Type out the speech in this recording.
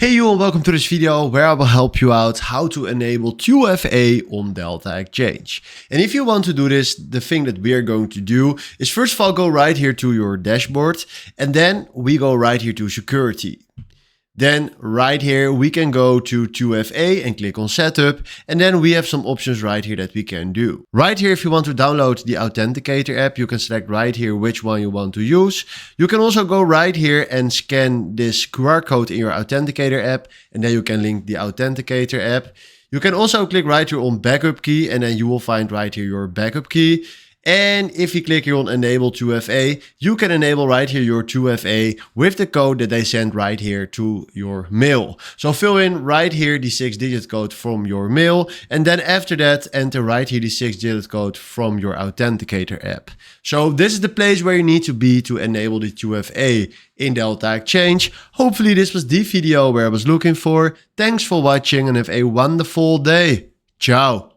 Hey you and welcome to this video where I will help you out how to enable 2FA on Delta Exchange. And if you want to do this, the thing that we are going to do is first of all go right here to your dashboard and then we go right here to security. Then right here we can go to 2FA and click on setup, and then we have some options right here that we can do. Right here, if you want to download the Authenticator app, you can select right here which one you want to use. You can also go right here and scan this QR code in your Authenticator app, and then you can link the Authenticator app. You can also click right here on backup key, and then you will find right here your backup key. And if you click here on enable 2FA, you can enable right here your 2FA with the code that they send right here to your mail. So fill in right here the 6-digit code from your mail, and then after that enter right here the 6-digit code from your Authenticator app. So this is the place where you need to be to enable the 2FA in Delta Exchange. Hopefully this was the video where I was looking for. Thanks for watching and have a wonderful day. Ciao.